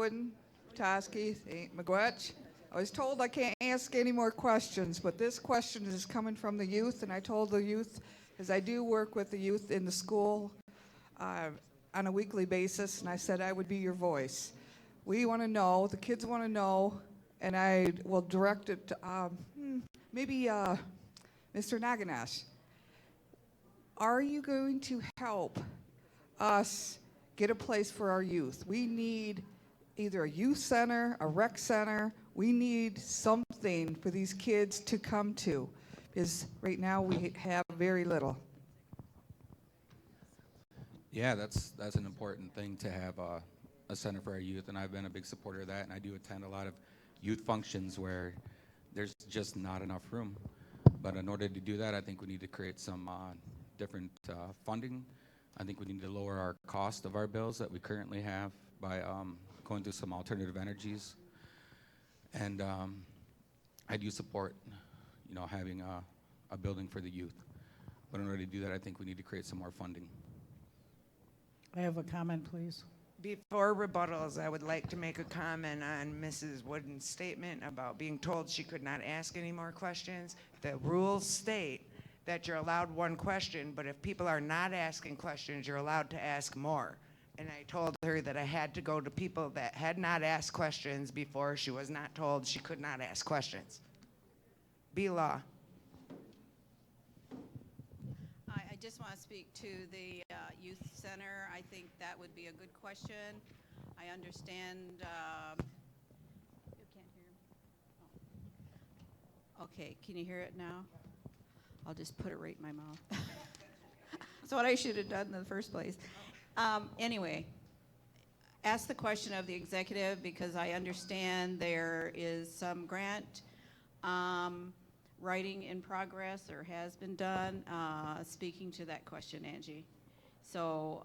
Wooden, Petoskey, St. Miigwech. I was told I can't ask any more questions, but this question is coming from the youth, and I told the youth, as I do work with the youth in the school on a weekly basis, and I said I would be your voice. We want to know, the kids want to know, and I will direct it to maybe Mr. Naganash. Are you going to help us get a place for our youth? We need either a youth center, a rec center. We need something for these kids to come to, because right now we have very little. Yeah, that's an important thing to have a center for our youth, and I've been a big supporter of that, and I do attend a lot of youth functions where there's just not enough room. But in order to do that, I think we need to create some different funding. I think we need to lower our cost of our bills that we currently have by going to some alternative energies. And I do support, having a building for the youth. But in order to do that, I think we need to create some more funding. I have a comment, please. Before rebuttals, I would like to make a comment on Mrs. Wooden's statement about being told she could not ask any more questions. The rules state that you're allowed one question, but if people are not asking questions, you're allowed to ask more. And I told her that I had to go to people that had not asked questions before she was not told she could not ask questions. Be law. I just want to speak to the youth center. I think that would be a good question. I understand. You can't hear me? Oh. Okay, can you hear it now? I'll just put it right in my mouth. That's what I should have done in the first place. Anyway, ask the question of the executive, because I understand there is some grant writing in progress or has been done, speaking to that question, Angie. So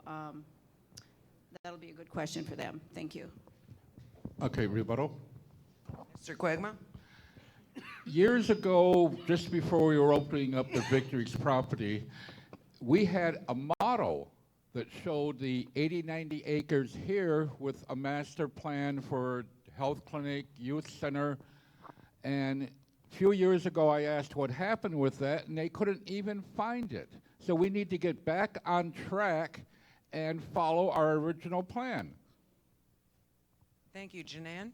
that'll be a good question for them. Thank you. Okay, rebuttal. Mr. Quagma? Years ago, just before we were opening up the Victory's property, we had a motto that showed the 80, 90 acres here with a master plan for health clinic, youth center, and a few years ago I asked what happened with that, and they couldn't even find it. So we need to get back on track and follow our original plan. Thank you, Janan.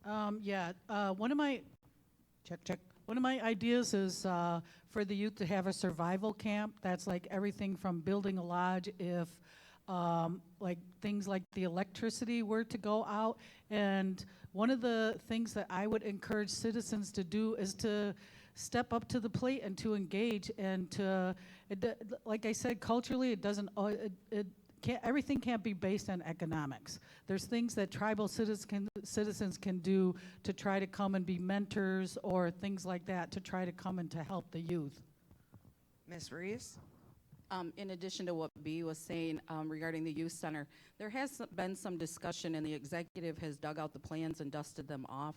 One of my One of my ideas is for the youth to have a survival camp. That's like everything from building a lodge if like things like the electricity were to go out. And one of the things that I would encourage citizens to do is to step up to the plate and to engage and to, like I said, culturally it doesn't, everything can't be based on economics. There's things that tribal citizens can do to try to come and be mentors or things like that to try to come and to help the youth. Ms. Reeves? In addition to what Bea was saying regarding the youth center, there has been some discussion, and the executive has dug out the plans and dusted them off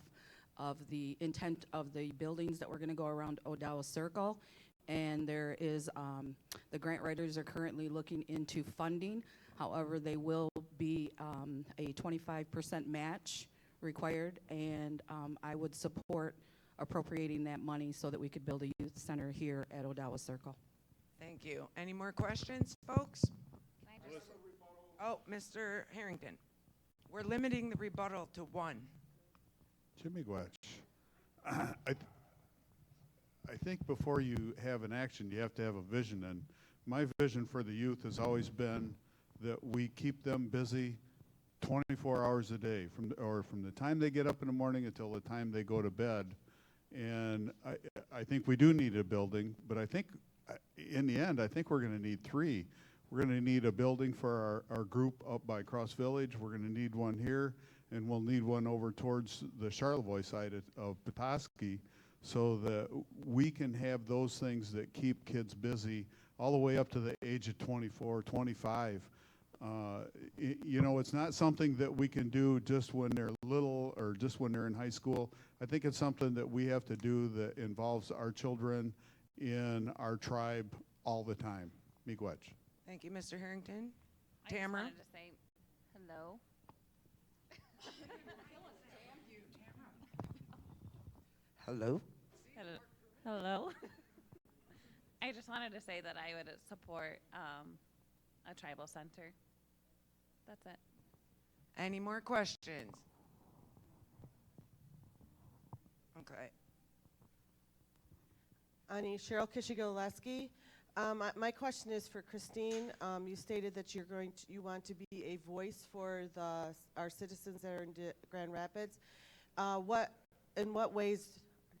of the intent of the buildings that were going to go around Odawa Circle. And there is, the grant writers are currently looking into funding. However, they will be a 25% match required, and I would support appropriating that money so that we could build a youth center here at Odawa Circle. Thank you. Any more questions, folks? Oh, Mr. Harrington. We're limiting the rebuttal to one. Jimmy Gwetch, I think before you have an action, you have to have a vision. And my vision for the youth has always been that we keep them busy 24 hours a day, from the time they get up in the morning until the time they go to bed. And I think we do need a building, but I think in the end, I think we're going to need three. We're going to need a building for our group up by Cross Village. We're going to need one here, and we'll need one over towards the Charlevoix side of Petoskey, so that we can have those things that keep kids busy all the way up to the age of 24, 25. You know, it's not something that we can do just when they're little or just when they're in high school. I think it's something that we have to do that involves our children in our tribe all the time. Thank you, Mr. Harrington. I just Tamara? wanted to say hello. Hello? Hello. Hello. I just wanted to say that I would support a tribal center. That's it. Any more questions? Okay. Ani Cheryl Kishigoleski. My question is for Christine. You stated that you want to be a voice for our citizens that are in Grand Rapids. In what ways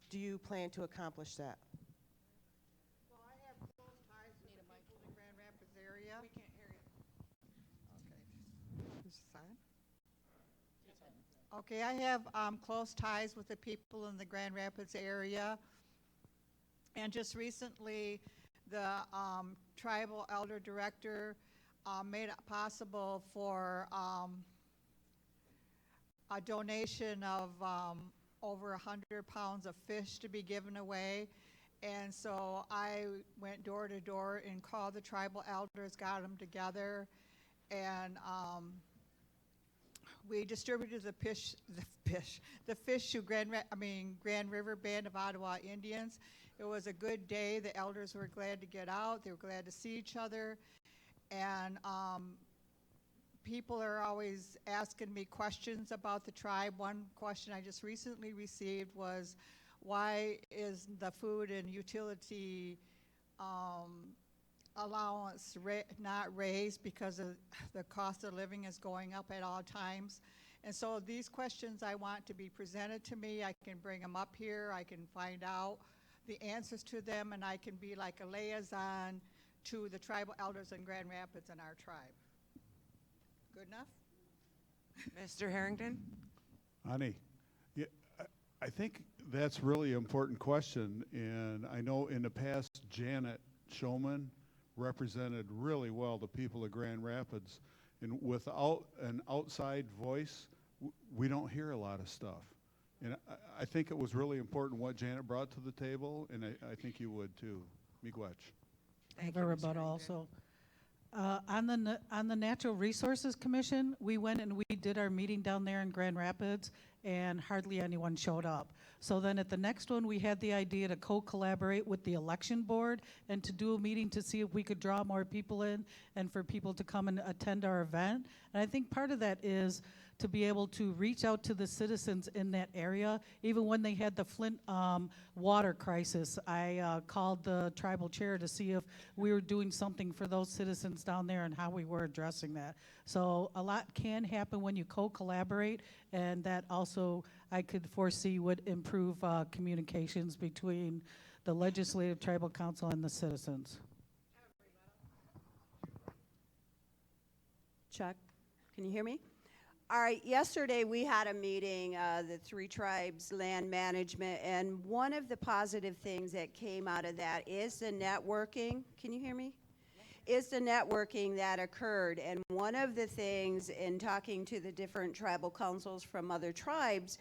do you plan to accomplish that? Well, I have close ties with the people in the Grand Rapids area. We can't hear you. Okay. Is this on? Okay, I have close ties with the people in the Grand Rapids area. And just recently, the tribal elder director made it possible for a donation of over 100 pounds of fish to be given away. And so I went door to door and called the tribal elders, got them together, and we distributed the fish to Grand River Band of Ottawa Indians. It was a good day. The elders were glad to get out. They were glad to see each other. And people are always asking me questions about the tribe. One question I just recently received was, why is the food and utility allowance not raised, because of the cost of living is going up at all times? And so these questions I want to be presented to me. I can bring them up here. I can find out the answers to them, and I can be like a liaison to the tribal elders in Grand Rapids and our tribe. Good enough? Mr. Harrington? Ani, yeah, I think that's really important question, and I know in the past Janet Showman represented really well the people of Grand Rapids, and without an outside voice, we don't hear a lot of stuff. And I think it was really important what Janet brought to the table, and I think you would too. Miigwech. I have a rebuttal also. On the Natural Resources Commission, we went and we did our meeting down there in Grand Rapids, and hardly anyone showed up. So then at the next one, we had the idea to co-collaborate with the election board and to do a meeting to see if we could draw more people in and for people to come and attend our event. And I think part of that is to be able to reach out to the citizens in that area. Even when they had the Flint water crisis, I called the tribal chair to see if we were doing something for those citizens down there and how we were addressing that. So a lot can happen when you co-collaborate, and that also I could foresee would improve communications between the Legislative Tribal Council and the citizens. Chuck, can you hear me? All right, yesterday we had a meeting, the Three Tribes Land Management, and one of the positive things that came out of that is the networking. Can you hear me? Is the networking that occurred. And one of the things in talking to the different tribal councils from other tribes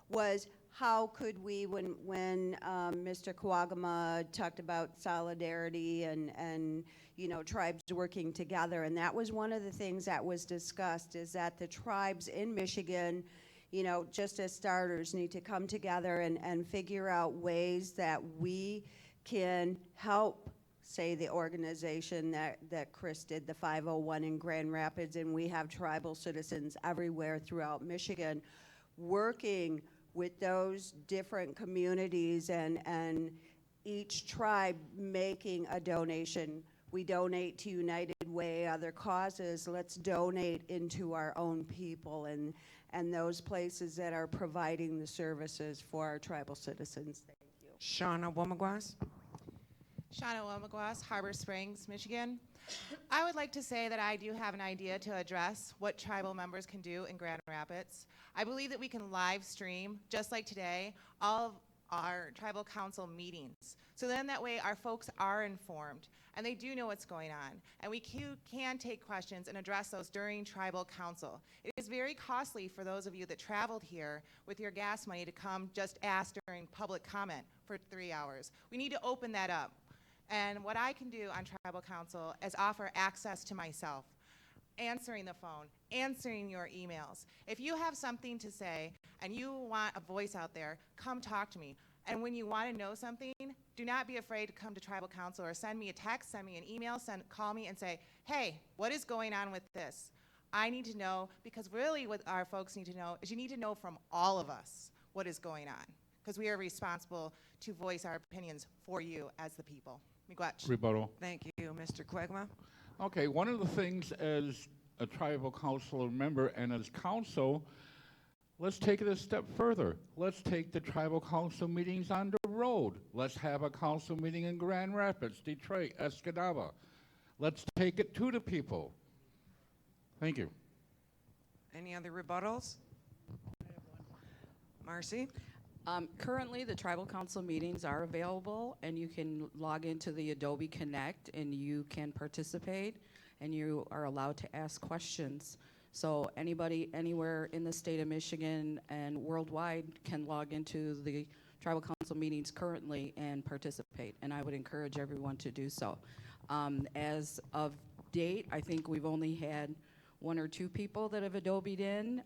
was how could we, when Mr. Kawagama talked about solidarity and you know, tribes working together, and that was one of the things that was discussed, is that the tribes in Michigan, you know, just as starters, need to come together and figure out ways that we can help, say, the organization that Chris did, the 501 in Grand Rapids, and we have tribal citizens everywhere throughout Michigan working with those different communities and each tribe making a donation. We donate to United Way, other causes. Let's donate into our own people and those places that are providing the services for our tribal citizens. Thank you. Shauna Womagwas? Shauna Wilmagwas, Harbor Springs, Michigan. I would like to say that I do have an idea to address what tribal members can do in Grand Rapids. I believe that we can live stream, just like today, all of our tribal council meetings. So then that way our folks are informed and they do know what's going on. And we can take questions and address those during tribal council. It is very costly for those of you that traveled here with your gas money to come just ask during public comment for 3 hours. We need to open that up. And what I can do on tribal council is offer access to myself, answering the phone, answering your emails. If you have something to say and you want a voice out there, come talk to me. And when you want to know something, do not be afraid to come to tribal council or send me a text, send me an email, call me and say, hey, what is going on with this? I need to know, because really what our folks need to know is you need to know from all of us what is going on, because we are responsible to voice our opinions for you as the people. Miigwech. Rebuttal. Thank you, Mr. Quagma. Okay, one of the things as a tribal council member and as council, let's take it a step further. Let's take the tribal council meetings on the road. Let's have a council meeting in Grand Rapids, Detroit, Escanaba. Let's take it to the people. Thank you. Any other rebuttals? Marcy? Currently, the tribal council meetings are available, and you can log into the Adobe Connect, and you can participate, and you are allowed to ask questions. So anybody anywhere in the state of Michigan and worldwide can log into the tribal council meetings currently and participate, and I would encourage everyone to do so. As of date, I think we've only had 1 or 2 people that have Adobe'd in.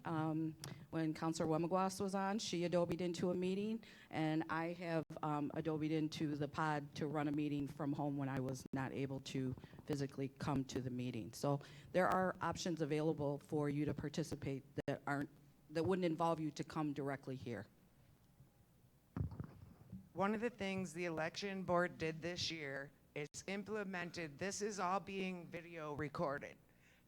When Councilor Wemegwas was on, she Adobe'd into a meeting, and I have Adobe'd into the pod to run a meeting from home when I was not able to physically come to the meeting. So there are options available for you to participate that wouldn't involve you to come directly here. One of the things the election board did this year is implemented, this is all being video recorded.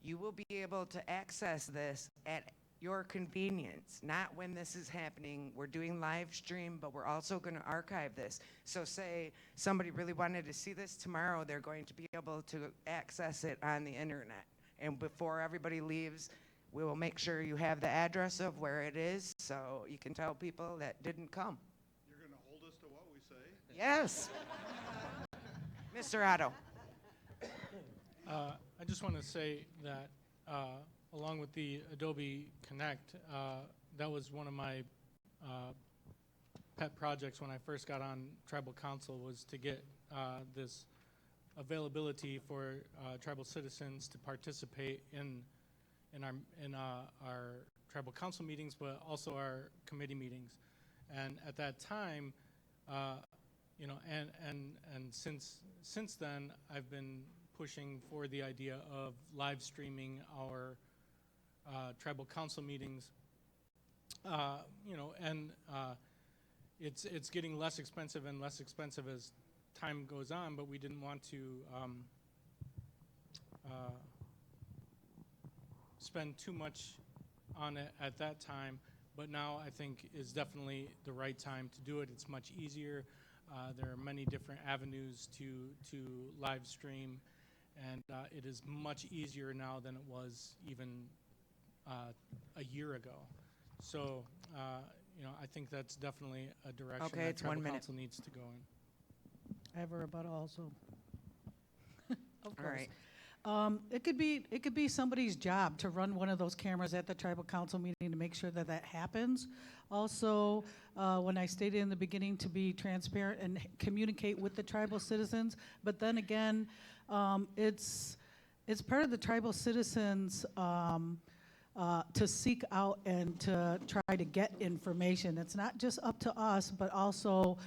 You will be able to access this at your convenience, not when this is happening. We're doing live stream, but we're also going to archive this. So say somebody really wanted to see this tomorrow, they're going to be able to access it on the internet. And before everybody leaves, we will make sure you have the address of where it is so you can tell people that didn't come. You're going to hold us to what we say? Yes. Mr. Otto. I just want to say that along with the Adobe Connect, that was one of my pet projects when I first got on tribal council, was to get this availability for tribal citizens to participate in our tribal council meetings, but also our committee meetings. And at that time, you know, and since then, I've been pushing for the idea of live streaming our tribal council meetings. You know, and it's getting less expensive and less expensive as time goes on, but we didn't want to spend too much on it at that time. But now I think is definitely the right time to do it. It's much easier. There are many different avenues to live stream, and it is much easier now than it was even a year ago. So, you know, I think that's definitely a direction Okay, that it's 1 tribal minute. council needs to go in. I have a rebuttal also. Of All course. right. It could be somebody's job to run one of those cameras at the tribal council meeting to make sure that that happens. Also, when I stated in the beginning to be transparent and communicate with the tribal citizens, but then again, it's part of the tribal citizens to seek out and to try to get information. It's not just up to us, but also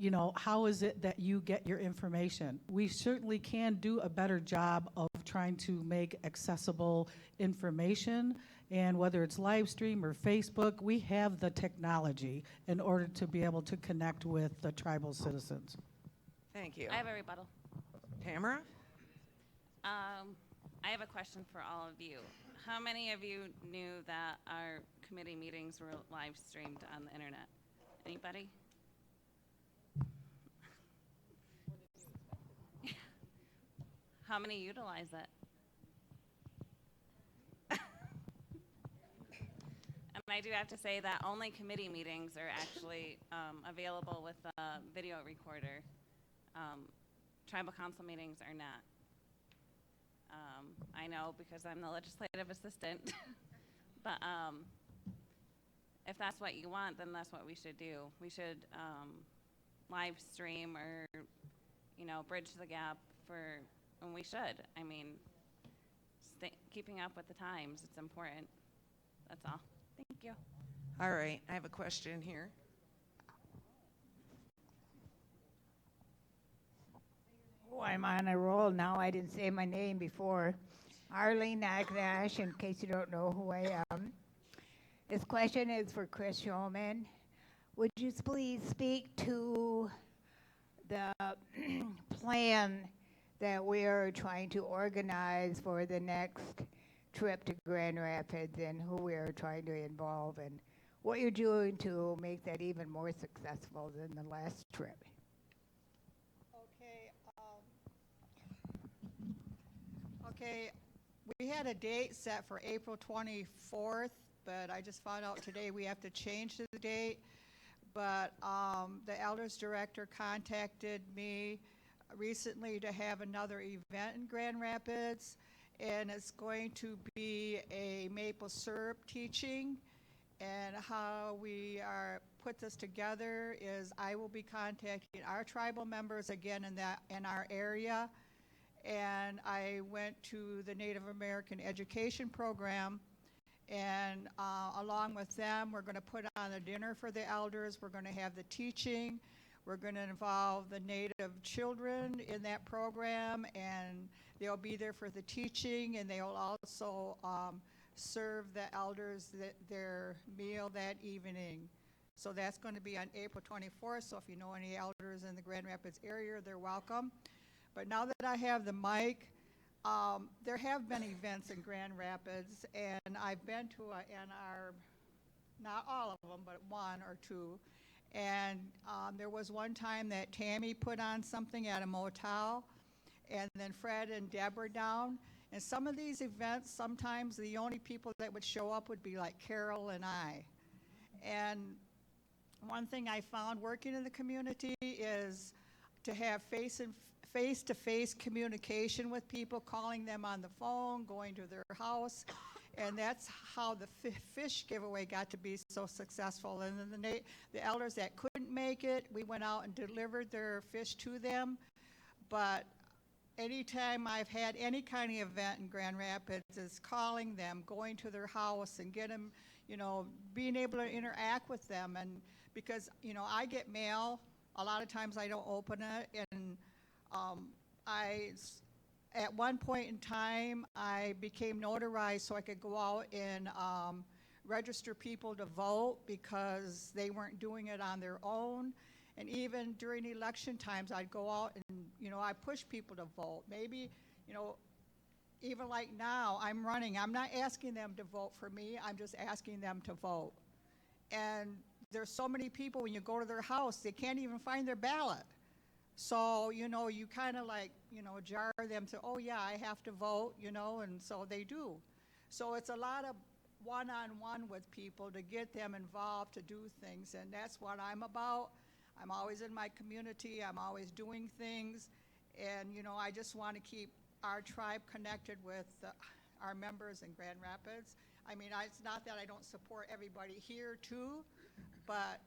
you know, how is it that you get your information? We certainly can do a better job of trying to make accessible information, and whether it's live stream or Facebook, we have the technology in order to be able to connect with the tribal citizens. Thank you. I have a rebuttal. Tamara? I have a question for all of you. How many of you knew that our committee meetings were live streamed on the internet? Anybody? How many utilize it? And I do have to say that only committee meetings are actually available with a video recorder. Tribal council meetings are not. I know because I'm the legislative assistant, but if that's what you want, then that's what we should do. We should live stream or, you know, bridge the gap for, and we should. I mean, keeping up with the times, it's important. That's all. Thank you. All right, I have a question here. Oh, I'm on a roll now. I didn't say my name before. Arlene Naknash, in case you don't know who I am. This question is for Chris Shulman. Would you please speak to the plan that we are trying to organize for the next trip to Grand Rapids and who we are trying to involve and what you're doing to make that even more successful than the last trip? Okay, we had a date set for April 24th, but I just found out today we have to change the date. But the elders director contacted me recently to have another event in Grand Rapids, and it's going to be a maple syrup teaching. And how we are put this together is I will be contacting our tribal members again in our area. And I went to the Native American Education Program, and along with them, we're going to put on a dinner for the elders. We're going to have the teaching. We're going to involve the Native children in that program, and they'll be there for the teaching, and they'll also serve the elders their meal that evening. So that's going to be on April 24th, so if you know any elders in the Grand Rapids area, they're welcome. But now that I have the mic, there have been events in Grand Rapids, and I've been to not all of them, but one or two. And there was one time that Tammy put on something at a motel, and then Fred and Deb were down. And some of these events, sometimes the only people that would show up would be like Carol and I. And one thing I found working in the community is to have face-to-face communication with people, calling them on the phone, going to their house, and that's how the fish giveaway got to be so successful. And then the elders that couldn't make it, we went out and delivered their fish to them. But anytime I've had any kind of event in Grand Rapids is calling them, going to their house and get them, being able to interact with them. And because, I get mail, a lot of times I don't open it, and at one point in time, I became notarized so I could go out and register people to vote because they weren't doing it on their own. And even during election times, I'd go out and, I push people to vote. Maybe, even like now, I'm running. I'm not asking them to vote for me. I'm just asking them to vote. And there's so many people, when you go to their house, they can't even find their ballot. So, you kind of like, jar them to, oh yeah, I have to vote, and so they do. So it's a lot of one-on-one with people to get them involved to do things, and that's what I'm about. I'm always in my community, I'm always doing things, and, I just want to keep our tribe connected with our members in Grand Rapids. I mean, it's not that I don't support everybody here too, but,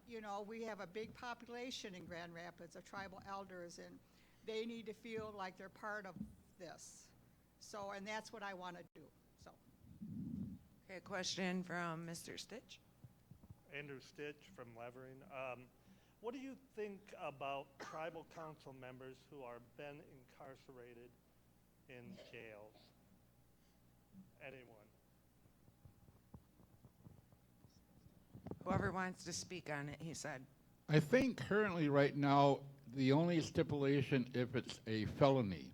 we have a big population in Grand Rapids of tribal elders, and they need to feel like they're part of this. So, and that's what I want to do, so. Okay, question from Mr. Stitch. Andrew Stitch from Levering. What do you think about tribal council members who are been incarcerated in jails? Anyone? Whoever wants to speak on it, he said. I think currently right now, the only stipulation if it's a felony.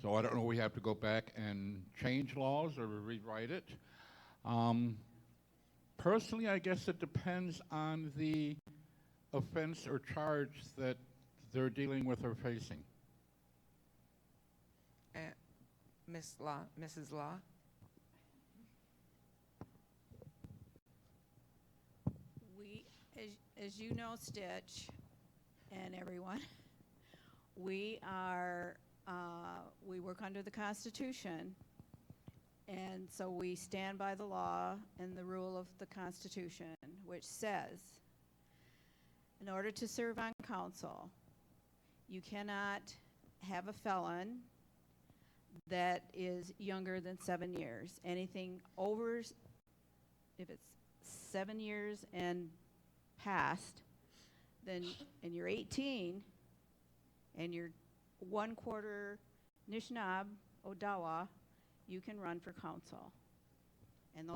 So I don't know, we have to go back and change laws or rewrite it. Personally, I guess it depends on the offense or charge that they're dealing with or facing. Mrs. Law? We, as you know, Stitch, and everyone, we work under the Constitution, and so we stand by the law and the rule of the Constitution, which says, in order to serve on council, you cannot have a felon that is younger than 7 years. Anything over, if it's 7 years and past, then, and you're 18, and you're 1/4 Nishnab, Odawa, you can run for council. And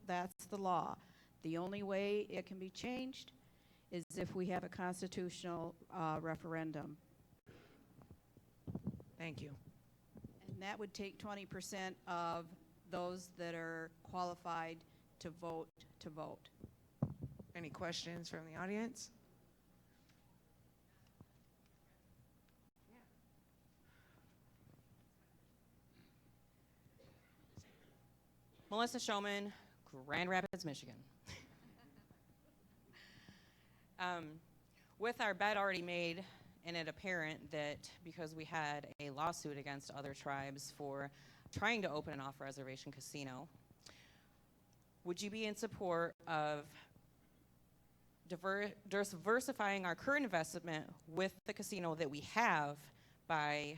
that's the law. The only way it can be changed is if we have a constitutional referendum. Thank you. And that would take 20% of those that are qualified to vote to vote. Any questions from the audience? Melissa Showman, Grand Rapids, Michigan. With our bet already made and it apparent that because we had a lawsuit against other tribes for trying to open an off-reservation casino, would you be in support of diversifying our current investment with the casino that we have by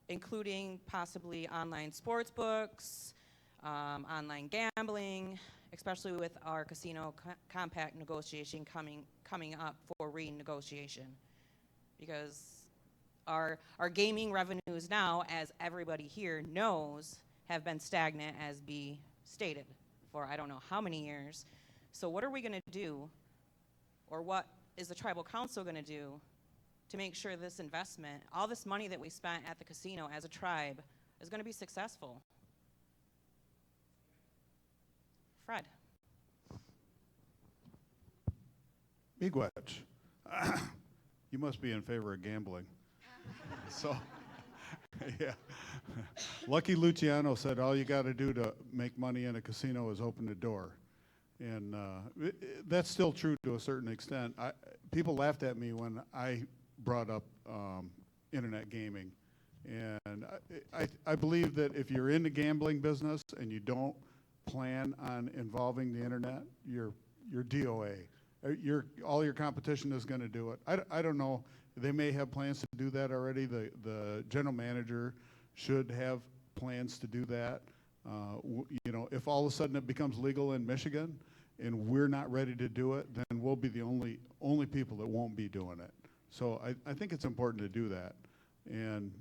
including possibly online sports books, online gambling, especially with our casino compact negotiation coming up for renegotiation? Because our gaming revenues now, as everybody here knows, have been stagnant, as B stated, for I don't know how many years. So what are we going to do, or what is the tribal council going to do to make sure this investment, all this money that we spent at the casino as a tribe, is going to be successful? Fred. Miigwech, you must be in favor of gambling. So, yeah. Lucky Luciano said all you got to do to make money in a casino is open the door. And that's still true to a certain extent. People laughed at me when I brought up internet gaming. And I believe that if you're in the gambling business and you don't plan on involving the internet, you're DOA. All your competition is going to do it. I don't know. They may have plans to do that already. The general manager should have plans to do that. You know, if all of a sudden it becomes legal in Michigan and we're not ready to do it, then we'll be the only people that won't be doing it. So I think it's important to do that. And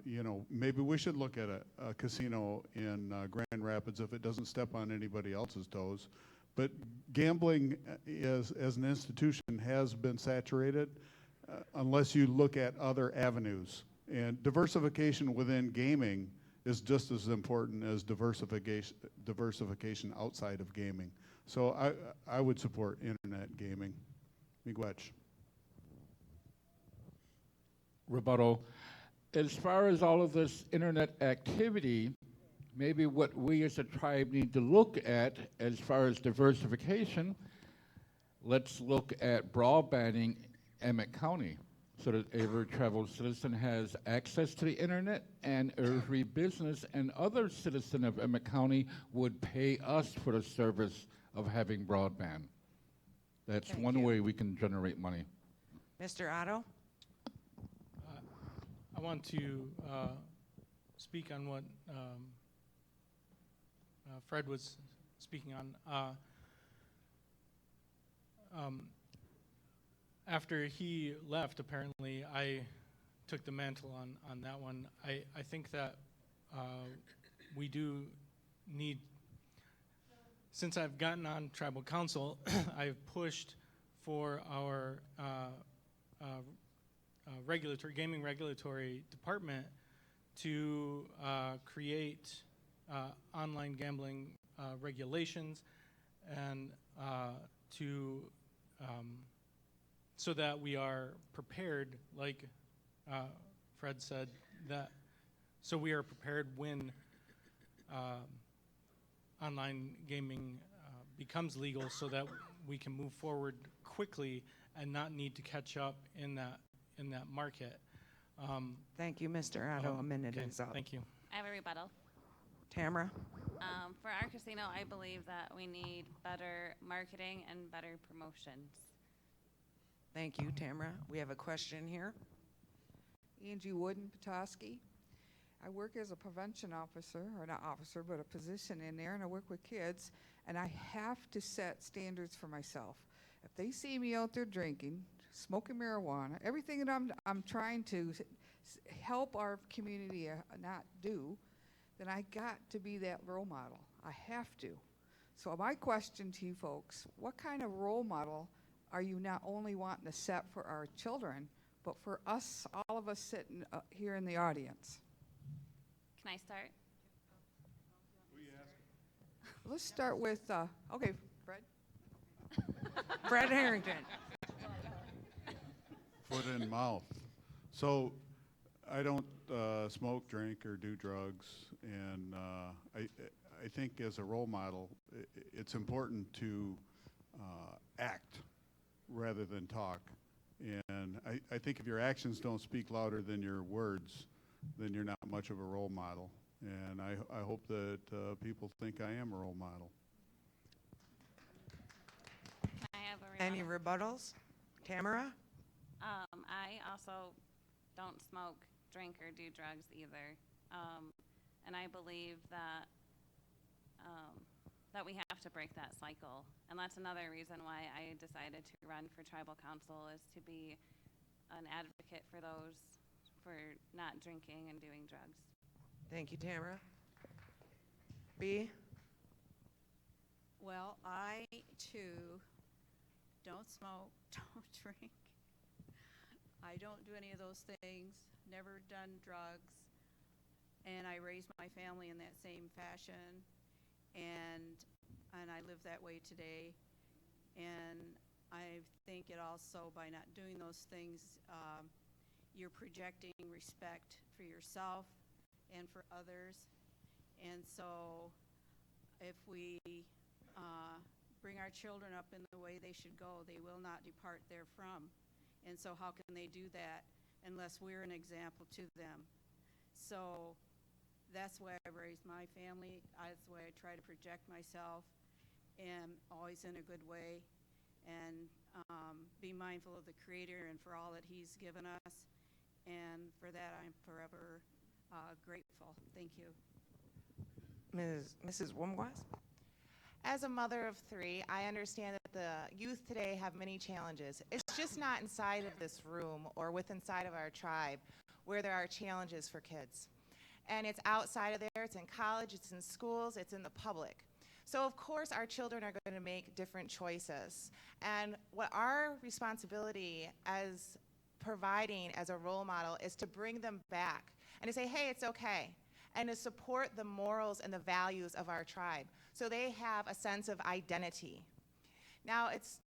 you know, maybe we should look at a casino in Grand Rapids if it doesn't step on anybody else's toes. But gambling as an institution has been saturated unless you look at other avenues. And diversification within gaming is just as important as diversification outside of gaming. So I would support internet gaming. Miigwech. Rebuttal. As far as all of this internet activity, maybe what we as a tribe need to look at as far as diversification, let's look at broadbanding Emmett County so that every tribal citizen has access to the internet, and every business and other citizen of Emmett County would pay us for the service of having broadband. That's Thank one you. way we can generate money. Mr. Otto? I want to speak on what Fred was speaking on. After he left, apparently, I took the mantle on that one. I think that we do need, since I've gotten on tribal council, I've pushed for our gaming regulatory department to create online gambling regulations and so that we are prepared, like Fred said, so we are prepared when online gaming becomes legal, so that we can move forward quickly and not need to catch up in that market. Thank you, Mr. Otto. A minute okay, is up. Thank you. I have a rebuttal. Tamara? For our casino, I believe that we need better marketing and better promotions. Thank you, Tamara. We have a question here. Angie Wooden, Petoskey. I work as a prevention officer, or not officer, but a position in there, and I work with kids, and I have to set standards for myself. If they see me out there drinking, smoking marijuana, everything that I'm trying to help our community not do, then I got to be that role model. I have to. So my question to you folks, what kind of role model are you not only wanting to set for our children, but for us, all of us sitting here in the audience? Can I start? Let's start with, okay, Fred. Fred Harrington. Foot in mouth. So I don't smoke, drink, or do drugs, and I think as a role model, it's important to act rather than talk. And I think if your actions don't speak louder than your words, then you're not much of a role model. And I hope that people think I am a role model. Can I have a rebuttal? Any rebuttals? Tamara? I also don't smoke, drink, or do drugs either. And I believe that that we have to break that cycle. And that's another reason why I decided to run for tribal council, is to be an advocate for those for not drinking and doing drugs. Thank you, Tamara. B? Well, I too don't smoke, don't drink. I don't do any of those things, never done drugs, and I raised my family in that same fashion, and I live that way today. And I think it also, by not doing those things, you're projecting respect for yourself and for others. And so if we bring our children up in the way they should go, they will not depart therefrom. And so how can they do that unless we're an example to them? So that's why I've raised my family. That's why I try to project myself, and always in a good way, and be mindful of the Creator and for all that He's given us. And for that, I'm forever grateful. Thank you. Mrs. Wumgwas? As a mother of 3, I understand that the youth today have many challenges. It's just not inside of this room or inside of our tribe where there are challenges for kids. And it's outside of there, it's in college, it's in schools, it's in the public. So of course our children are going to make different choices. And what our responsibility as providing as a role model is to bring them back and to say, hey, it's okay, and to support the morals and the values of our tribe so they have a sense of identity. Now, it's,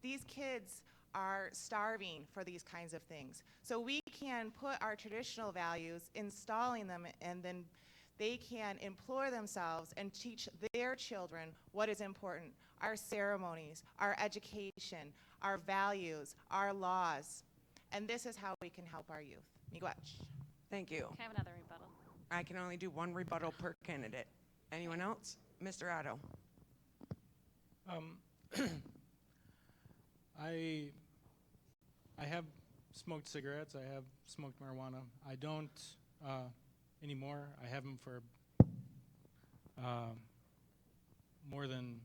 these kids are starving for these kinds of things. So we can put our traditional values, installing them, and then they can employ themselves and teach their children what is important: our ceremonies, our education, our values, our laws. And this is how we can help our youth. Miigwech. Thank you. Can I have another rebuttal? I can only do one rebuttal per candidate. Anyone else? Mr. Otto. I have smoked cigarettes. I have smoked marijuana. I don't anymore. I haven't for more than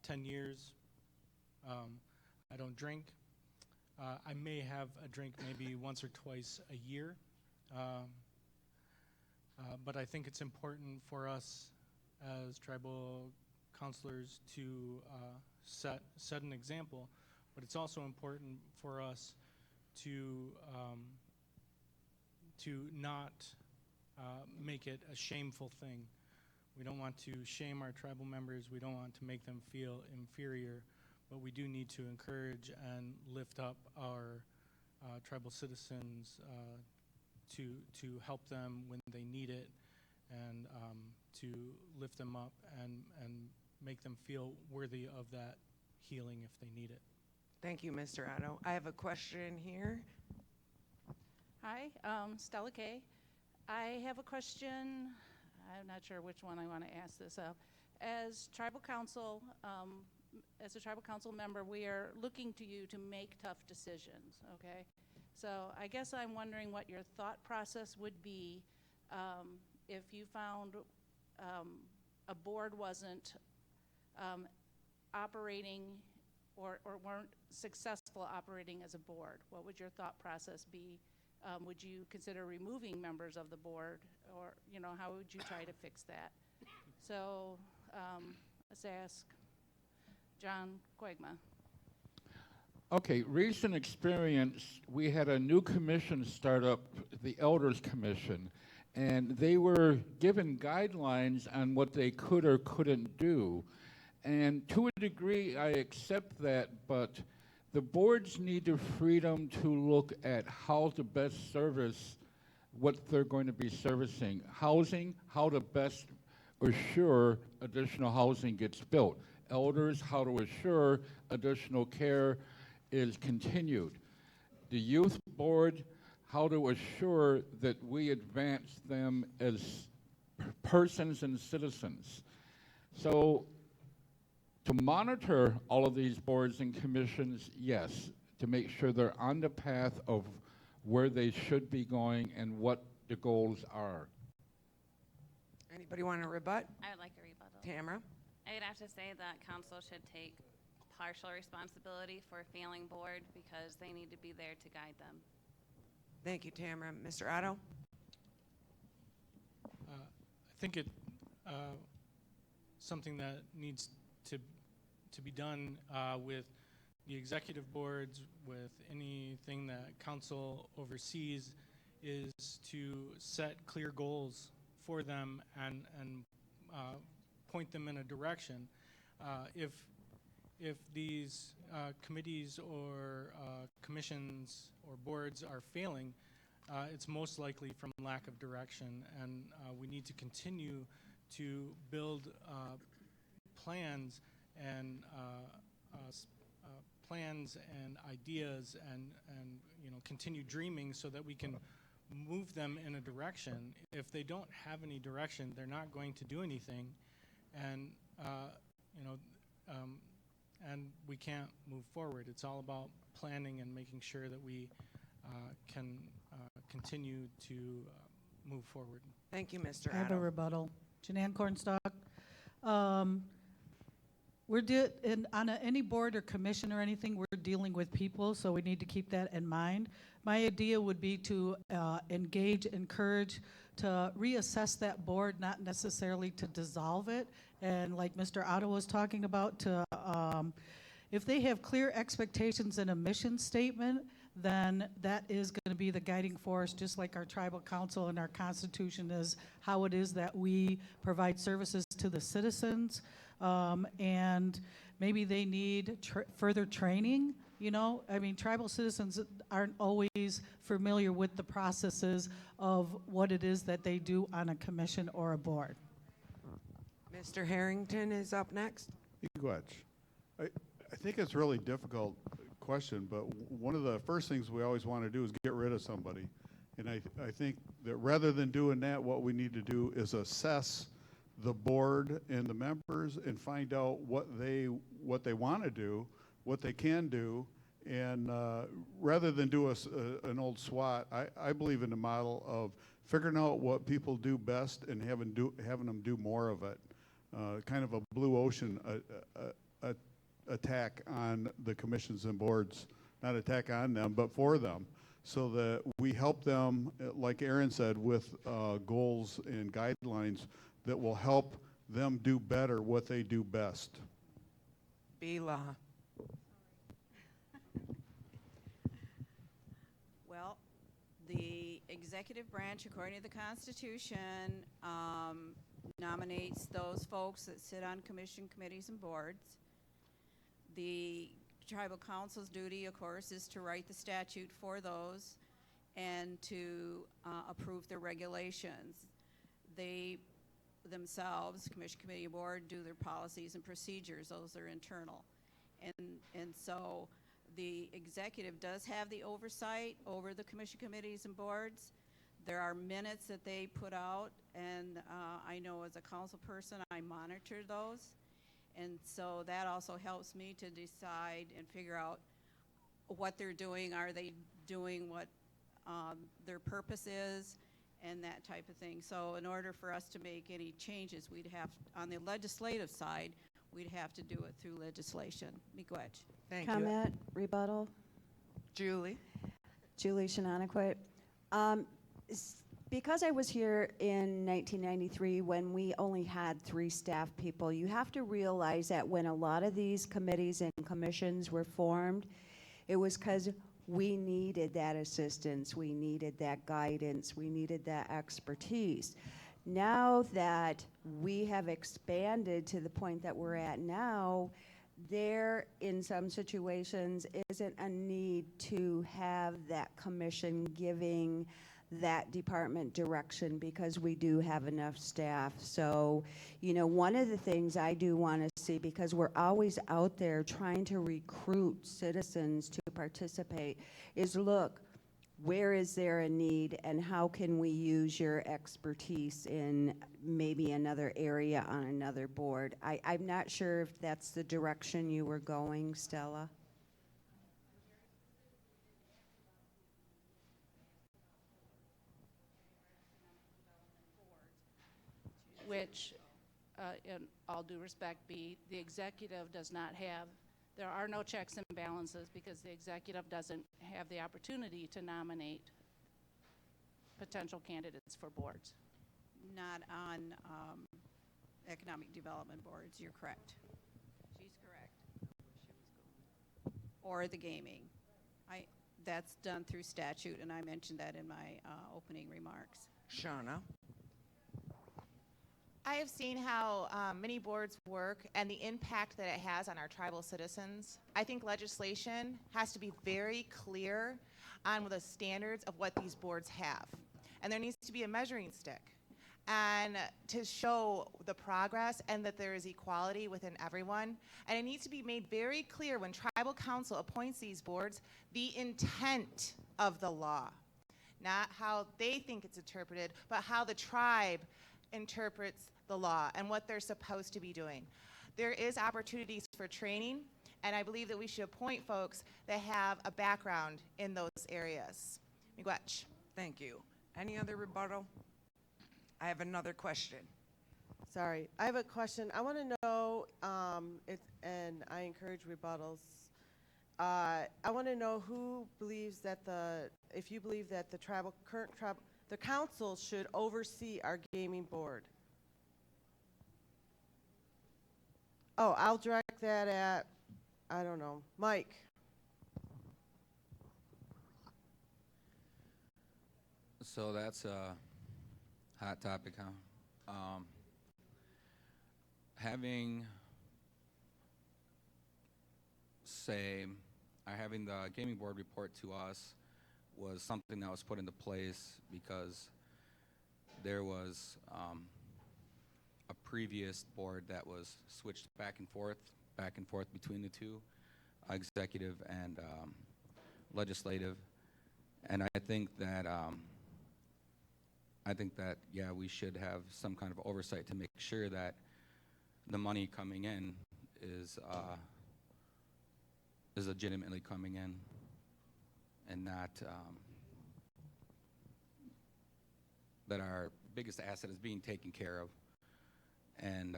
10 years. I don't drink. I may have a drink maybe once or twice a year. But I think it's important for us as tribal counselors to set an example. But it's also important for us to not make it a shameful thing. We don't want to shame our tribal members. We don't want to make them feel inferior. But we do need to encourage and lift up our tribal citizens to help them when they need it, and to lift them up and make them feel worthy of that healing if they need it. Thank you, Mr. Otto. I have a question here. Hi, Stella Kay. I have a question. I'm not sure which one I want to ask this of. As tribal council, as a tribal council member, we are looking to you to make tough decisions, okay? So I guess I'm wondering what your thought process would be if you found a board wasn't operating or weren't successful operating as a board, what would your thought process be? Would you consider removing members of the board, or how would you try to fix that? So let's ask John Quagma. Okay, recent experience, we had a new commission start up, the Elders Commission, and they were given guidelines on what they could or couldn't do. And to a degree, I accept that, but the boards need the freedom to look at how to best service what they're going to be servicing. Housing, how to best assure additional housing gets built. Elders, how to assure additional care is continued. The youth board, how to assure that we advance them as persons and citizens. So to monitor all of these boards and commissions, yes, to make sure they're on the path of where they should be going and what the goals are. Anybody want to rebut? I would like a rebuttal. Tamara? I would have to say that council should take partial responsibility for a failing board because they need to be there to guide them. Thank you, Tamara. Mr. Otto? I think it something that needs to be done with the executive boards, with anything that council oversees, is to set clear goals for them and point them in a direction. If these committees or commissions or boards are failing, it's most likely from lack of direction, and we need to continue to build plans and ideas and continue dreaming so that we can move them in a direction. If they don't have any direction, they're not going to do anything, and and we can't move forward. It's all about planning and making sure that we can continue to move forward. Thank you, Mr. I have a Otto. rebuttal. Janann Cornstalk. On any board or commission or anything, we're dealing with people, so we need to keep that in mind. My idea would be to engage, encourage, to reassess that board, not necessarily to dissolve it. And like Mr. Otto was talking about, if they have clear expectations and a mission statement, then that is going to be the guiding force, just like our tribal council and our constitution is how it is that we provide services to the citizens. And maybe they need further training. I mean, tribal citizens aren't always familiar with the processes of what it is that they do on a commission or a board. Mr. Harrington is up next. Miigwech. I think it's a really difficult question, but one of the first things we always want to do is get rid of somebody. And I think that rather than doing that, what we need to do is assess the board and the members and find out what they want to do, what they can do, and rather than do an old SWOT, I believe in the model of figuring out what people do best and having them do more of it. Kind of a blue ocean attack on the commissions and boards, not attack on them, but for them, so that we help them, like Aaron said, with goals and guidelines that will help them do better what they do best. Bela. Well, the executive branch, according to the Constitution, nominates those folks that sit on commission, committees, and boards. The tribal council's duty, of course, is to write the statute for those and to approve their regulations. They themselves, commission, committee, and board, do their policies and procedures. Those are internal. And so the executive does have the oversight over the commission, committees, and boards. There are minutes that they put out, and I know as a council person, I monitor those. And so that also helps me to decide and figure out what they're doing. Are they doing what their purpose is, and that type of thing. So in order for us to make any changes, we'd have, on the legislative side, we'd have to do it through legislation. Miigwech. Thank you. Comment, rebuttal? Julie? Julie Shananoquit. Because I was here in 1993 when we only had 3 staff people, you have to realize that when a lot of these committees and commissions were formed, it was because we needed that assistance, we needed that guidance, we needed that expertise. Now that we have expanded to the point that we're at now, there, in some situations, isn't a need to have that commission giving that department direction because we do have enough staff. So, you know, one of the things I do want to see, because we're always out there trying to recruit citizens to participate, is look, where is there a need and how can we use your expertise in maybe another area on another board? I'm not sure if that's the direction you were going, Stella. Which, in all due respect, the executive does not have, there are no checks and balances because the executive doesn't have the opportunity to nominate potential candidates for boards. Not on economic development boards, you're correct. She's correct. Or the gaming. That's done through statute, and I mentioned that in my opening remarks. Shauna? I have seen how many boards work and the impact that it has on our tribal citizens. I think legislation has to be very clear on the standards of what these boards have. And there needs to be a measuring stick and to show the progress and that there is equality within everyone. And it needs to be made very clear when tribal council appoints these boards, the intent of the law. Not how they think it's interpreted, but how the tribe interprets the law and what they're supposed to be doing. There is opportunities for training, and I believe that we should appoint folks that have a background in those areas. Miigwech. Thank you. Any other rebuttal? I have another question. Sorry, I have a question. I want to know, and I encourage rebuttals. I want to know who believes that if you believe that the the council should oversee our gaming board. Oh, I'll direct that at, I don't know, Mike. So that's a hot topic, huh? Having the gaming board report to us was something that was put into place because there was a previous board that was switched back and forth between the two, executive and legislative. And I think that yeah, we should have some kind of oversight to make sure that the money coming in is legitimately coming in, and not that our biggest asset is being taken care of, and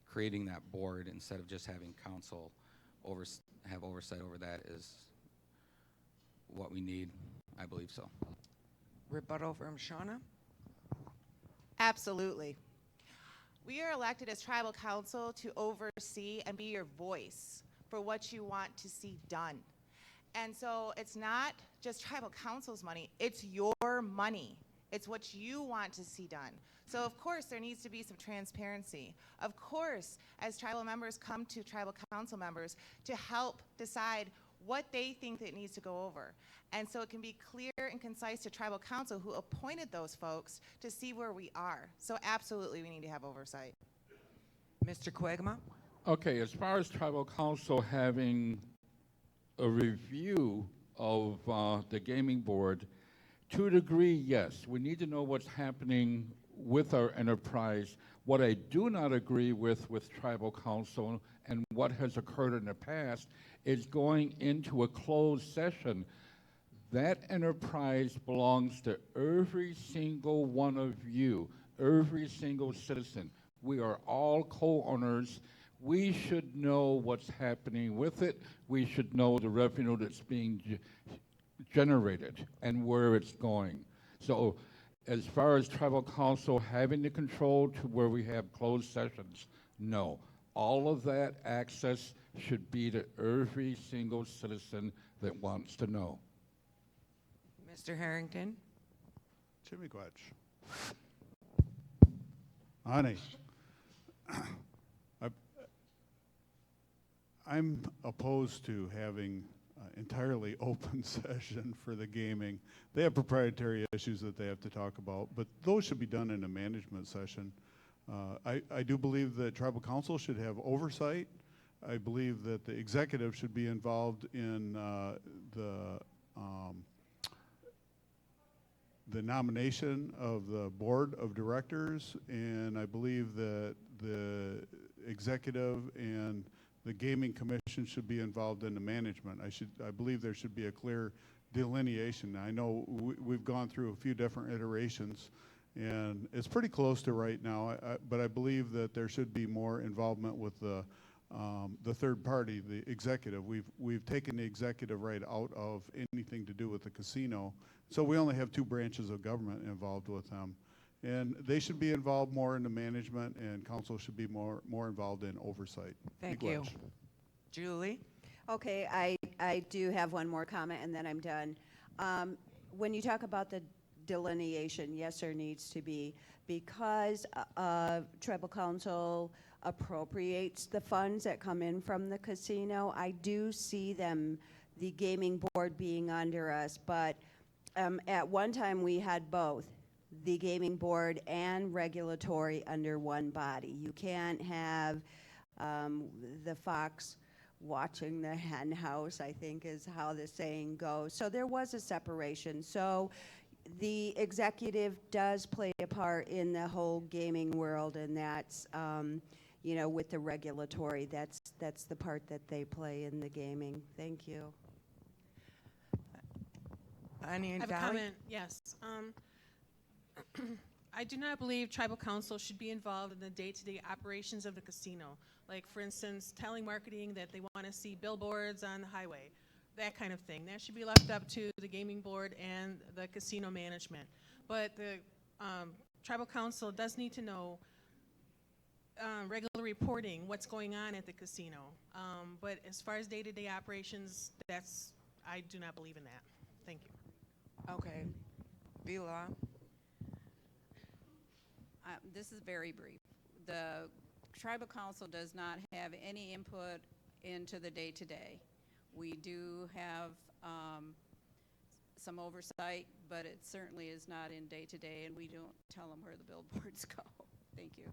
creating that board instead of just having council have oversight over that is what we need. I believe so. Rebuttal from Shauna? Absolutely. We are elected as tribal council to oversee and be your voice for what you want to see done. And so it's not just tribal council's money, it's your money. It's what you want to see done. So of course there needs to be some transparency. Of course, as tribal members come to tribal council members to help decide what they think that needs to go over. And so it can be clear and concise to tribal council who appointed those folks to see where we are. So absolutely we need to have oversight. Mr. Quagma? Okay, as far as tribal council having a review of the gaming board, to a degree, yes. We need to know what's happening with our enterprise. What I do not agree with tribal council and what has occurred in the past is going into a closed session. That enterprise belongs to every single one of you, every single citizen. We are all co-owners. We should know what's happening with it. We should know the revenue that's being generated and where it's going. So as far as tribal council having the control to where we have closed sessions, no. All of that access should be to every single citizen that wants to know. Mr. Harrington? Jimmy Quetch. Honey, I'm opposed to having entirely open session for the gaming. They have proprietary issues that they have to talk about, but those should be done in a management session. I do believe that tribal council should have oversight. I believe that the executive should be involved in the nomination of the board of directors, and I believe that the executive and the gaming commission should be involved in the management. I believe there should be a clear delineation. I know we've gone through a few different iterations, and it's pretty close to right now, but I believe that there should be more involvement with the third party, the executive. We've taken the executive right out of anything to do with the casino, so we only have two branches of government involved with them. And they should be involved more in the management, and council should be more involved in oversight. Thank you. Julie? Okay, I do have one more comment and then I'm done. When you talk about the delineation, yes, there needs to be, because tribal council appropriates the funds that come in from the casino. I do see them, the gaming board, being under us, but at one time we had both, the gaming board and regulatory under one body. You can't have the fox watching the hen house, I think is how the saying goes. So there was a separation. So the executive does play a part in the whole gaming world, and that's, you know, with the regulatory, that's the part that they play in the gaming. Thank you. I have a comment, yes. I do not believe tribal council should be involved in the day-to-day operations of the casino. Like, for instance, telling marketing that they want to see billboards on the highway, that kind of thing. That should be left up to the gaming board and the casino management. But the tribal council does need to know regular reporting, what's going on at the casino. But as far as day-to-day operations, I do not believe in that. Thank you. Okay. Vila? This is very brief. The tribal council does not have any input into the day-to-day. We do have some oversight, but it certainly is not in day-to-day, and we don't tell them where the billboards go. Thank you.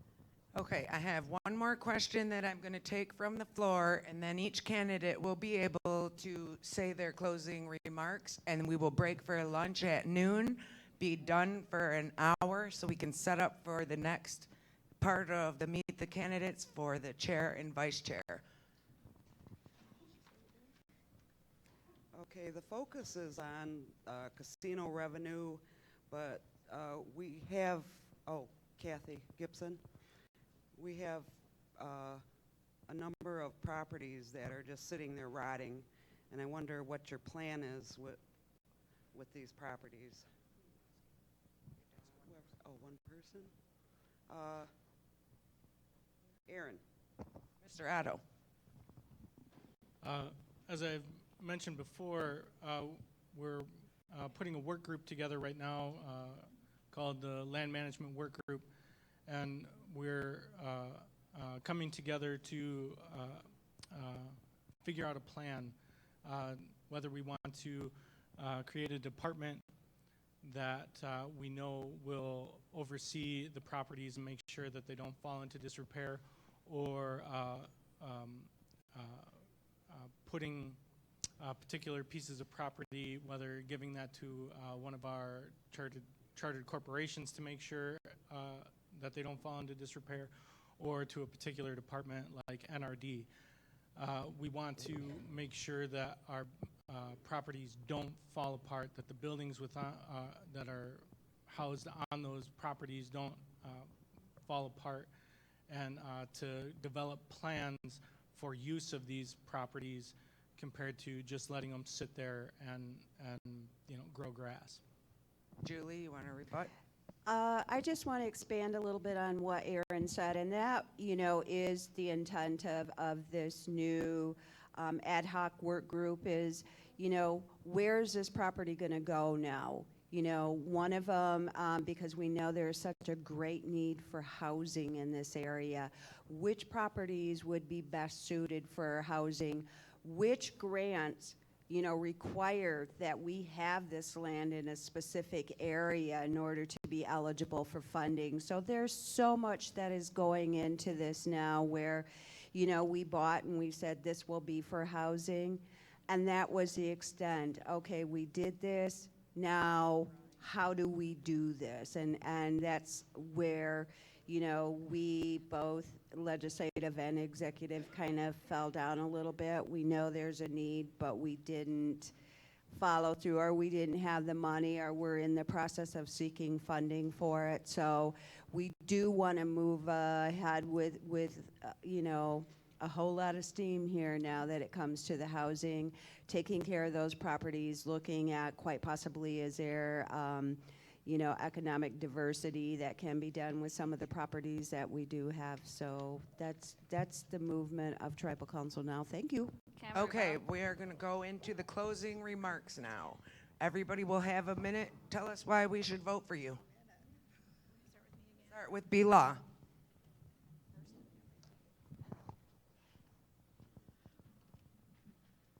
Okay, I have one more question that I'm going to take from the floor, and then each candidate will be able to say their closing remarks, and we will break for lunch at noon, be done for an hour, so we can set up for the next part of the Meet the Candidates for the chair and vice chair. Okay, the focus is on casino revenue, but we have, Kathy Gibson, we have a number of properties that are just sitting there rotting, and I wonder what your plan is with these properties. One person. Aaron. Mr. Otto. As I've mentioned before, we're putting a work group together right now called the Land Management Work Group, and we're coming together to figure out a plan, whether we want to create a department that we know will oversee the properties and make sure that they don't fall into disrepair, or putting particular pieces of property, whether giving that to one of our chartered corporations to make sure that they don't fall into disrepair, or to a particular department like NRD. We want to make sure that our properties don't fall apart, that the buildings that are housed on those properties don't fall apart, and to develop plans for use of these properties compared to just letting them sit there and grow grass. Julie, you want to rebut? I just want to expand a little bit on what Aaron said, and that, is the intent of this new ad hoc work group is, where's this property going to go now? One of them, because we know there's such a great need for housing in this area, which properties would be best suited for housing? Which grants require that we have this land in a specific area in order to be eligible for funding. So there's so much that is going into this now where, we bought and we said this will be for housing, and that was the extent. Okay, we did this, now how do we do this? And that's where, we both legislative and executive kind of fell down a little bit. We know there's a need, but we didn't follow through, or we didn't have the money, or we're in the process of seeking funding for it. So we do want to move ahead with a whole lot of steam here now that it comes to the housing, taking care of those properties, looking at quite possibly is there economic diversity that can be done with some of the properties that we do have. So that's the movement of Tribal Council now. Thank you. Okay, we are going to go into the closing remarks now. Everybody will have a minute. Tell us why we should vote for you. Start with B. Law.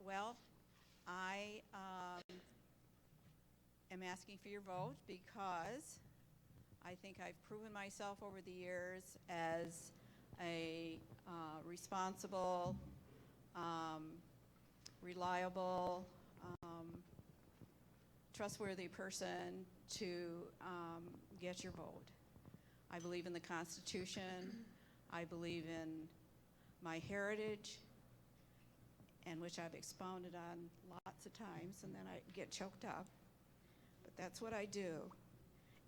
Well, I am asking for your vote because I think I've proven myself over the years as a responsible, reliable, trustworthy person to get your vote. I believe in the Constitution. I believe in my heritage, and which I've expounded on lots of times, and then I get choked up. But that's what I do.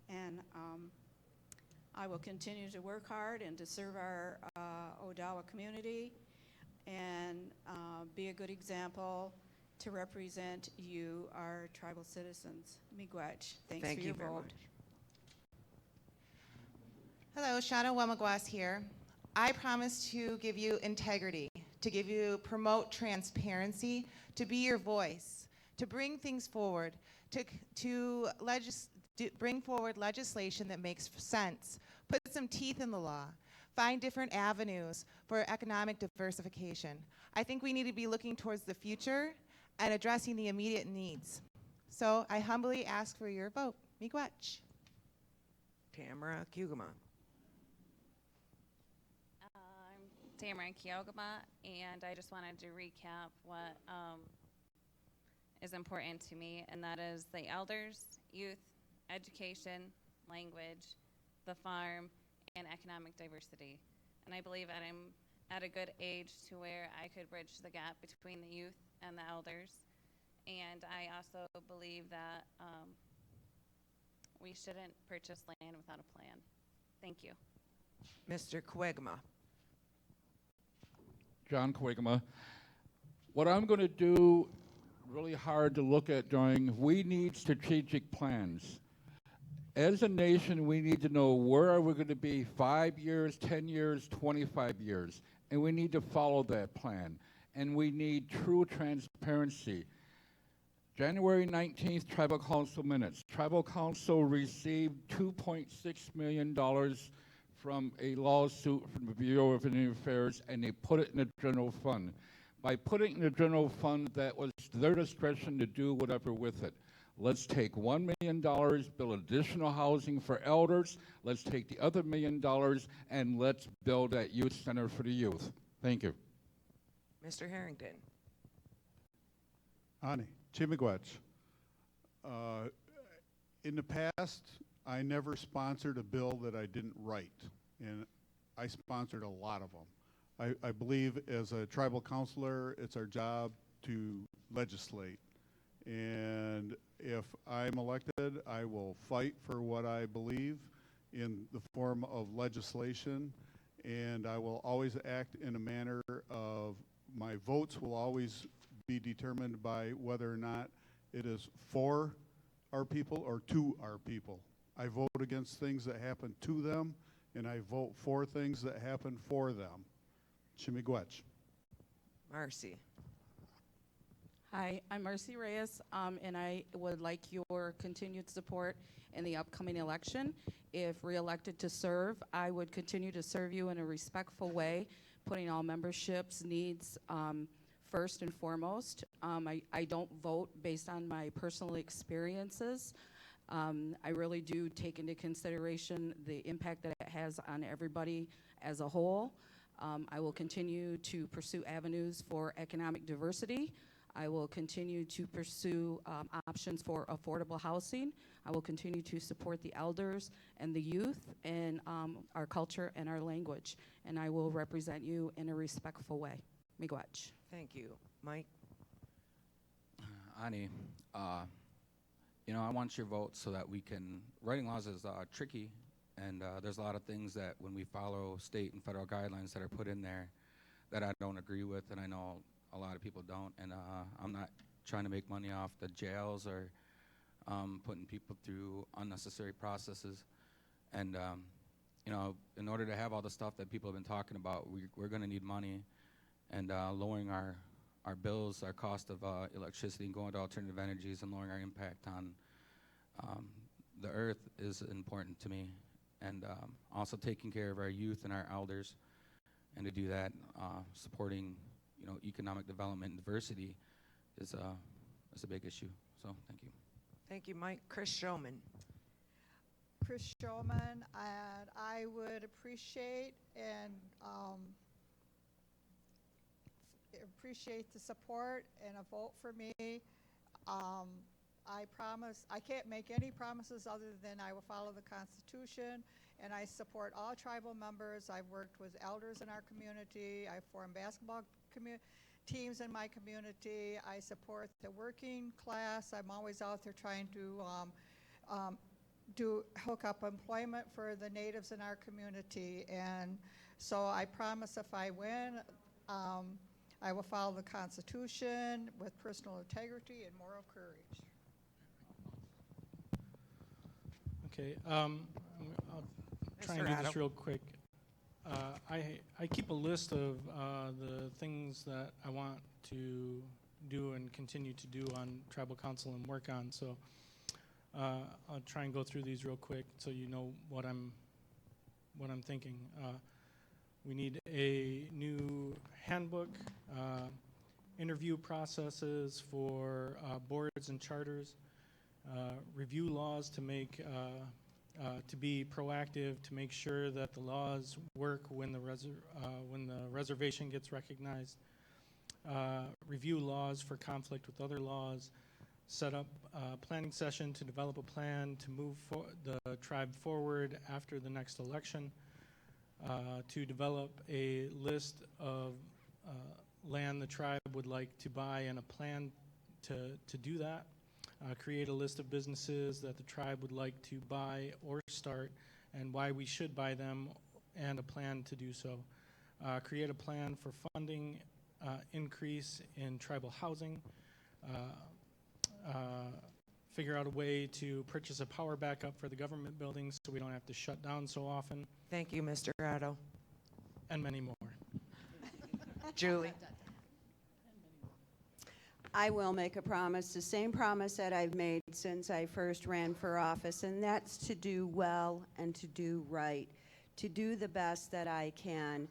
And I will continue to work hard and to serve our Odawa community and be a good example to represent you, our tribal citizens. Miigwech. Thanks Thank for you your very vote. much. Hello, Shauna Wemagwas here. I promise to give you integrity, to promote transparency, to be your voice, to bring things forward, to bring forward legislation that makes sense, put some teeth in the law, find different avenues for economic diversification. I think we need to be looking towards the future and addressing the immediate needs. So I humbly ask for your vote. Miigwech. Tamara Kugama. Tamara Kiogama, and I just wanted to recap what is important to me, and that is the elders, youth, education, language, the farm, and economic diversity. And I believe that I'm at a good age to where I could bridge the gap between the youth and the elders. And I also believe that we shouldn't purchase land without a plan. Thank you. Mr. Quegma. John Quigama. What I'm going to do really hard to look at doing, we need strategic plans. As a nation, we need to know where are we going to be 5 years, 10 years, 25 years, and we need to follow that plan. And we need true transparency. January 19th, Tribal Council minutes. Tribal Council received $2.6 million from a lawsuit from the Bureau of Indian Affairs, and they put it in the general fund. By putting it in the general fund, that was their discretion to do whatever with it. Let's take $1 million, build additional housing for elders. Let's take the other $1 million, and let's build that youth center for the youth. Thank you. Mr. Harrington. Ani, Chimigwech. In the past, I never sponsored a bill that I didn't write, and I sponsored a lot of them. I believe as a tribal counselor, it's our job to legislate. And if I'm elected, I will fight for what I believe in the form of legislation. and I will always act in a manner of my votes will always be determined by whether or not it is for our people or to our people. I vote against things that happen to them, and I vote for things that happen for them. Chimigwech. Marcy. Hi, I'm Marcy Reyes, and I would like your continued support in the upcoming election. If reelected to serve, I would continue to serve you in a respectful way, putting all membership's needs first and foremost. I don't vote based on my personal experiences. I really do take into consideration the impact that it has on everybody as a whole. I will continue to pursue avenues for economic diversity. I will continue to pursue options for affordable housing. I will continue to support the elders and the youth and our culture and our language. And I will represent you in a respectful way. Miigwech. Thank you. Mike? Ani, I want your vote so that we can, writing laws is tricky, and there's a lot of things that when we follow state and federal guidelines that are put in there that I don't agree with, and I know a lot of people don't, and I'm not trying to make money off the jails or putting people through unnecessary processes. And, in order to have all the stuff that people have been talking about, we're going to need money, and lowering our bills, our cost of electricity, and going to alternative energies and lowering our impact on the earth is important to me. And also taking care of our youth and our elders, and to do that, supporting economic development and diversity is a big issue. So thank you. Thank you, Mike. Chris Showman. Chris Showman, and I would appreciate the support and a vote for me. I promise, I can't make any promises other than I will follow the Constitution, and I support all tribal members. I've worked with elders in our community. I formed basketball teams in my community. I support the working class. I'm always out there trying to hook up employment for the natives in our community. And so I promise if I win, I will follow the Constitution with personal integrity and moral courage. Okay, I'll try and do this real quick. I keep a list of the things that I want to do and continue to do on tribal council and work on. So I'll try and go through these real quick so you know what I'm thinking. We need a new handbook, interview processes for boards and charters, review laws to make to be proactive, to make sure that the laws work when the reservation gets recognized, review laws for conflict with other laws, set up a planning session to develop a plan to move the tribe forward after the next election, to develop a list of land the tribe would like to buy and a plan to do that. Create a list of businesses that the tribe would like to buy or start and why we should buy them and a plan to do so. Create a plan for funding increase in tribal housing. Figure out a way to purchase a power backup for the government buildings so we don't have to shut down so often. Thank you, Mr. Otto. And many more. Julie. I will make a promise, the same promise that I've made since I first ran for office, and that's to do well and to do right, to do the best that I can.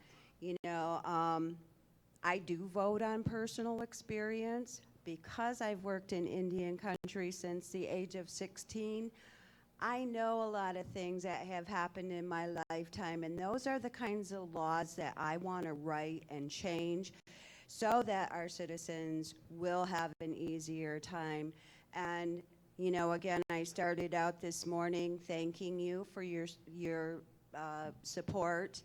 I do vote on personal experience because I've worked in Indian country since the age of 16. I know a lot of things that have happened in my lifetime, and those are the kinds of laws that I want to write and change so that our citizens will have an easier time. And, again, I started out this morning thanking you for your support,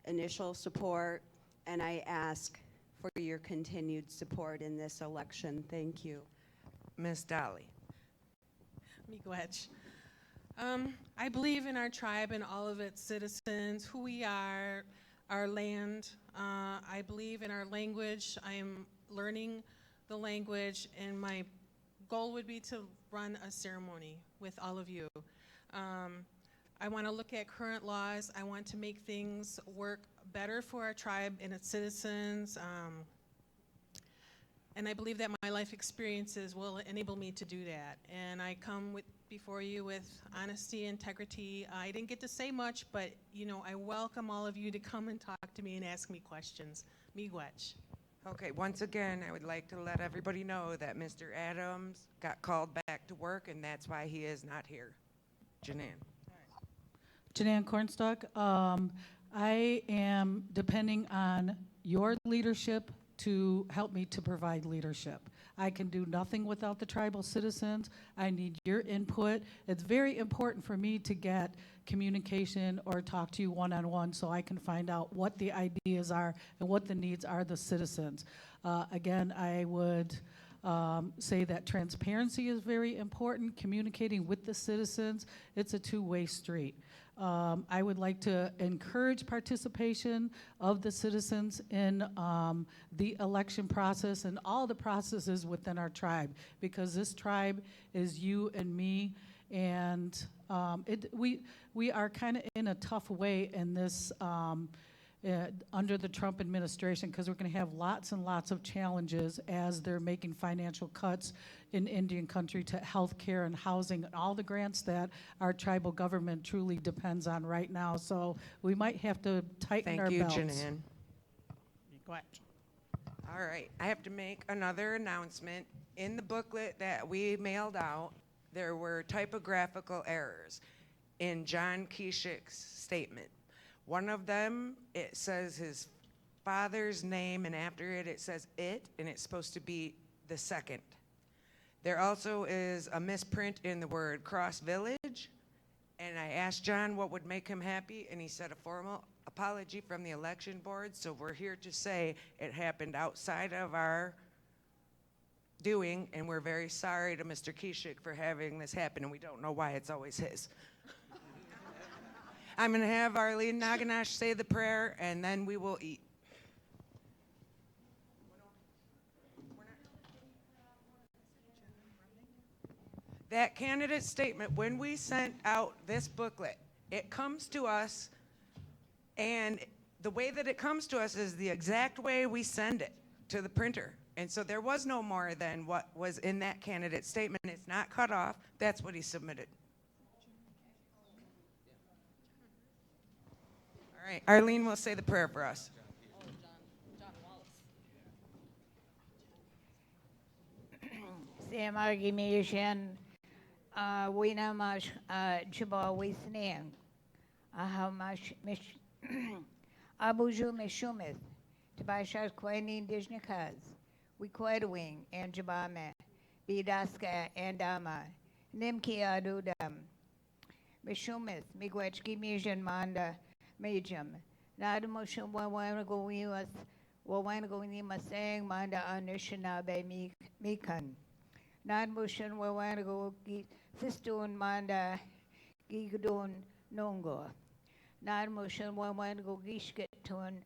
initial support, and I ask for your continued support in this election. Thank you. Ms. Dolly. Miigwech. I believe in our tribe and all of its citizens, who we are, our land. I believe in our language. I am learning the language, and my goal would be to run a ceremony with all of you. I want to look at current laws. I want to make things work better for our tribe and its citizens. And I believe that my life experiences will enable me to do that. And I come before you with honesty, integrity. I didn't get to say much, but I welcome all of you to come and talk to me and ask me questions. Miigwech. Okay, once again, I would like to let everybody know that Mr. Adams got called back to work, and that's why he is not here. Janan. Janan Cornstalk, I am depending on your leadership to help me to provide leadership. I can do nothing without the tribal citizens. I need your input. It's very important for me to get communication or talk to you one-on-one so I can find out what the ideas are and what the needs are of the citizens. Again, I would say that transparency is very important, communicating with the citizens. It's a two-way street. I would like to encourage participation of the citizens in the election process and all the processes within our tribe, because this tribe is you and me, and we are kind of in a tough way in this under the Trump administration, because we're going to have lots and lots of challenges as they're making financial cuts in Indian country to health care and housing and all the grants that our tribal government truly depends on right now. So we might have to tighten our belts. Thank you, Janan. All right, I have to make another announcement. In the booklet that we mailed out, there were typographical errors in John Keshik's statement. One of them, it says his father's name, and after it, it says it, and it's supposed to be the second. There also is a misprint in the word Cross Village, and I asked John what would make him happy, and he said a formal apology from the election board, so we're here to say it happened outside of our doing, and we're very sorry to Mr. Keshik for having this happen, and we don't know why it's always his. I'm going to have Arlene Naganash say the prayer, and then we will eat. That candidate statement, when we sent out this booklet, it comes to us, and the way that it comes to us is the exact way we send it to the printer. And so there was no more than what was in that candidate statement. It's not cut off. That's what he submitted. All right, Arlene will say the prayer for us. Sam Argimishan, Winamash, Jabal Wisnian, Ahamash Mish Abuju Mishumith, Tabashas Quenin Dijnikaz, Wikwedwing, and Jabame, Bidaska, and Dama, Nimki Adudam, Mishumith, Migwechki Mishan Manda. Majum. Nadamushan Wawanago Wiwas, Wawanago Nima saying Manda Anushanabe Mikan. Nadamushan Wawanago Fistun Manda Gigadun Nongo. Nadamushan Wawanago Gishketun